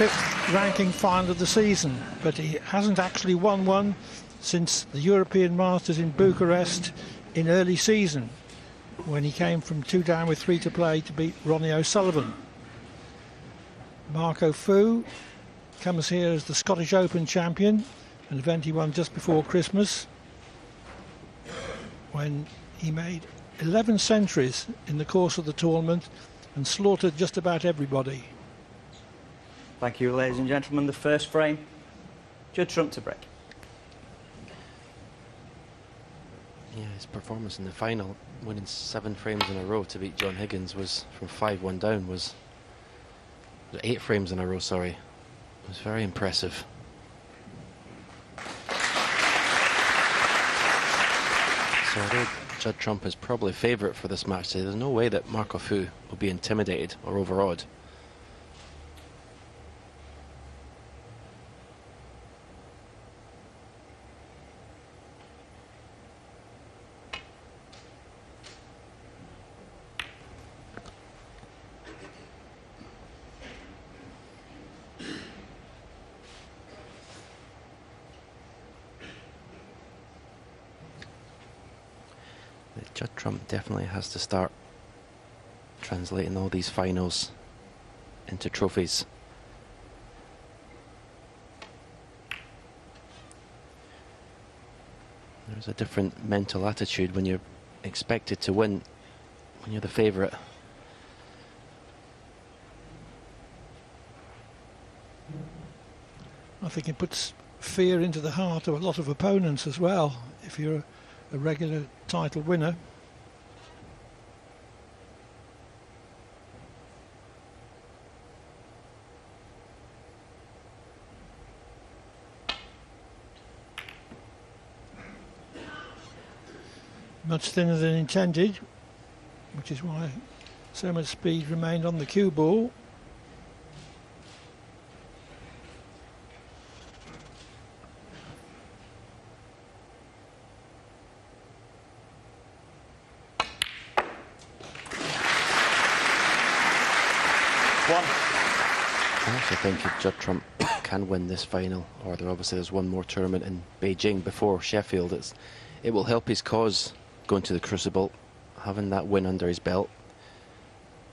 5th ranking final of the season, but he hasn't actually won one since the European Masters in Bucharest in early season, when he came from 2 down with 3 to play to beat Ronnie O'Sullivan. Marco Fu comes here as the Scottish Open champion, an event he won just before Christmas, when he made 11 centuries in the course of the tournament and slaughtered just about everybody. Thank you, ladies and gentlemen. The first frame, Judd Trump to break. Yeah, his performance in the final, winning 7 frames in a row to beat John Higgins, was from 5-1 down, was 8 frames in a row, sorry. It was very impressive. So although Judd Trump is probably favourite for this match today, there's no way that Marco Fu will be intimidated or overawed. Judd Trump definitely has to start translating all these finals into trophies. There's a different mental attitude when you're expected to win, when you're the favourite. I think it puts fear into the heart of a lot of opponents as well, if you're a regular title winner. Much thinner than intended, which is why so much speed remained on the cue ball. I also think if Judd Trump can win this final, or there's one more tournament in Beijing before Sheffield, it will help his cause going to the Crucible, having that win under his belt.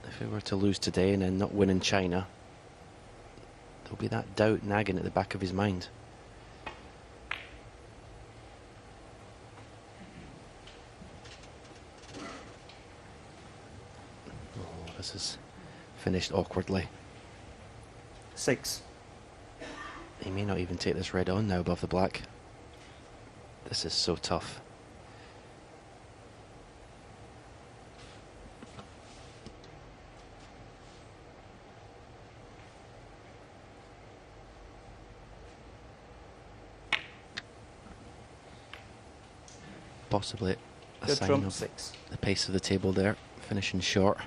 If he were to lose today and then not win in China, there'll be that doubt nagging at the back of his mind. Oh, this is finished awkwardly. 6. He may not even take this red on now above the black. This is so tough. Possibly a sign of 6. The pace of the table there, finishing short.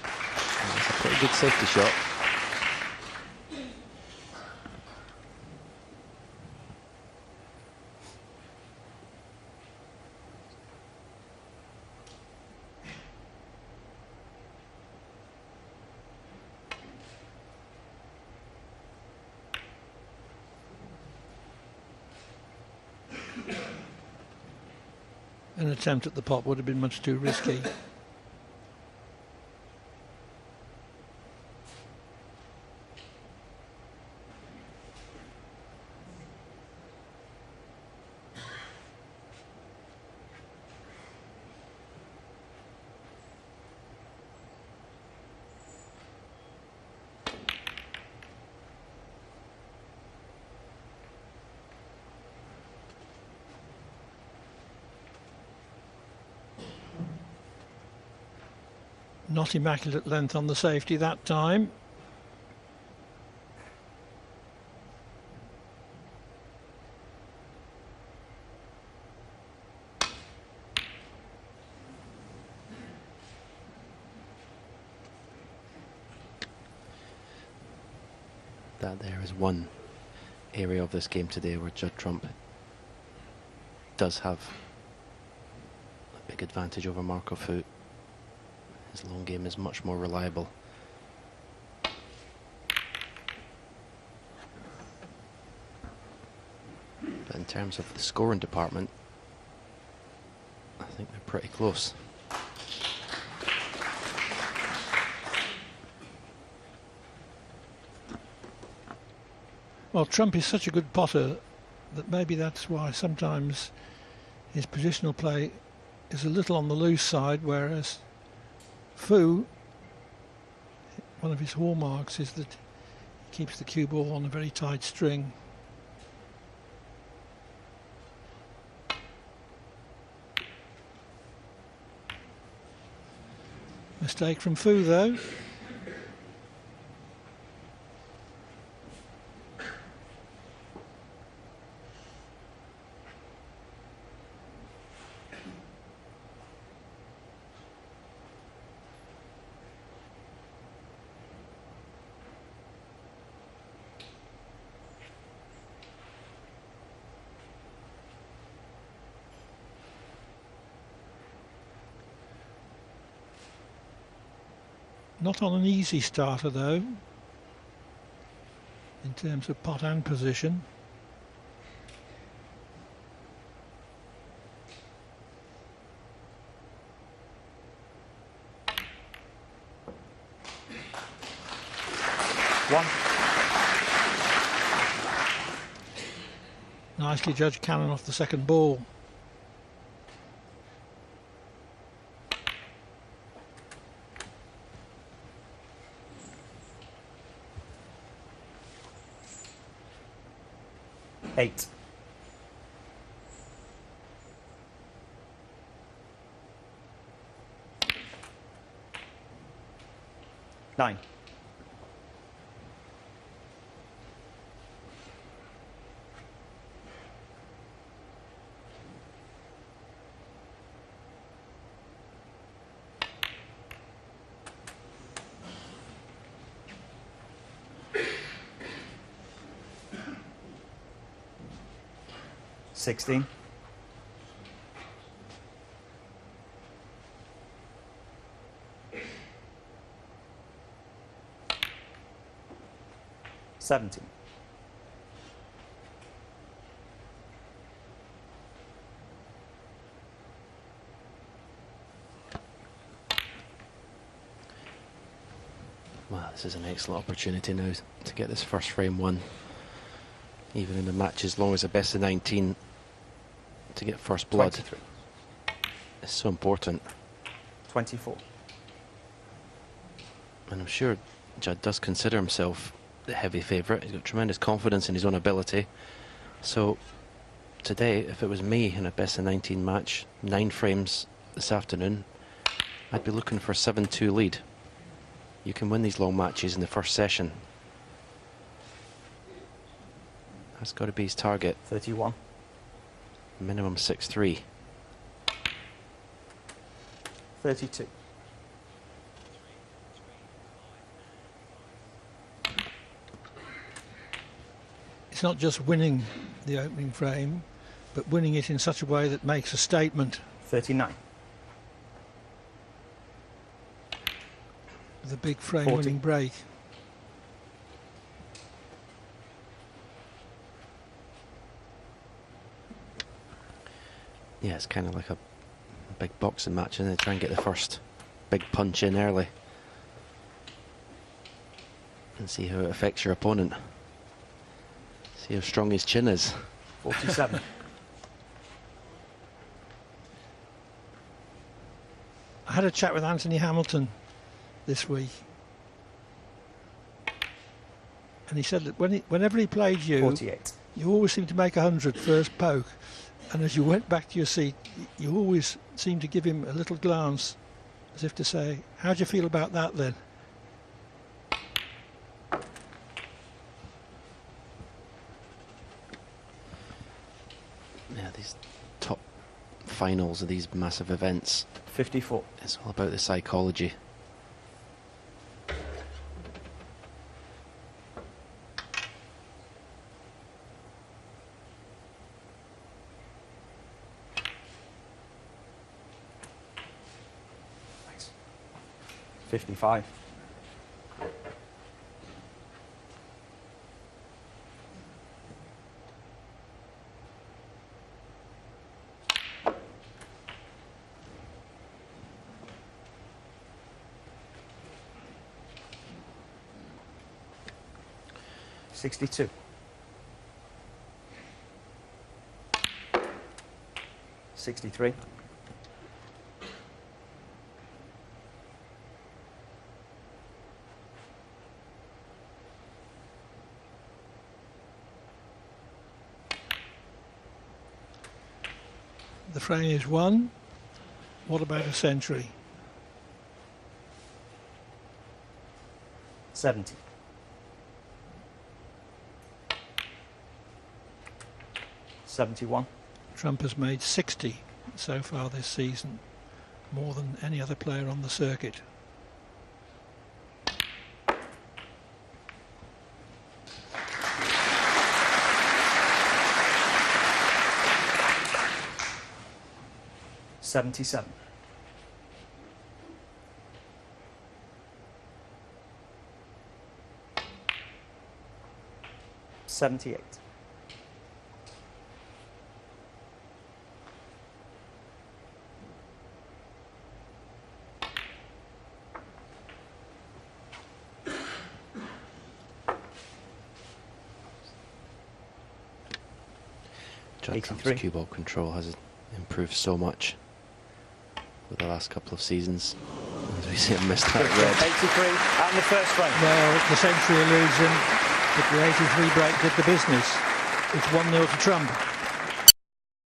That's a pretty good safety shot. An attempt at the pot would have been much too risky. Not immaculate length on the safety that time. That there is one area of this game today where Judd Trump does have a big advantage over Marco Fu. His long game is much more reliable. in terms of the scoring department, I think they're pretty close. Well, Trump is such a good potter that maybe that's why sometimes his positional play is a little on the loose side, whereas Fr1, one of his hallmarks is that he keeps the cue ball on a very tight string. Mistake from Fr1 though. Not on an easy starter though, in terms of pot and position. One. Nicely judged cannon off the second ball. Eight. Nine. 16. 17. Well, this is an excellent opportunity now to get this first frame won. Even in a match as long as a best of 19, to get first blood 23. is so important. 24. And I'm sure Judd does consider himself the heavy favourite. He's got tremendous confidence in his own ability. So today, if it was me in a best of 19 match, 9 frames this afternoon, I'd be looking for a 7-2 lead. You can win these long matches in the first session. That's got to be his target. 31. Minimum 6-3. 32. It's not just winning the opening frame, but winning it in such a way that makes a statement. 39. With a big frame 40. winning break. Yeah, it's kind of like a big boxing match, and they try and get the first big punch in early and see how it affects your opponent. See how strong his chin is. 47. I had a chat with Anthony Hamilton this week, and he said that whenever he played you, 48. you always seemed to make 100 first poke, and as you went back to your seat, you always seemed to give him a little glance, as if to say, how do you feel about that then? Yeah, these top finals of these massive events, 54. it's all about the psychology. Nice. 55. 62. $63. The frame is 1. What about a century? 70. 71. Trump has made 60 so far this season, more than any other player on the circuit. $77. 78. Judd Trump's cue ball control has improved so much with the last couple of seasons. As we see him miss that red. 83 and the first frame. Well, the century eludes him, but the 83 break did the business. It's 1-0 to Trump.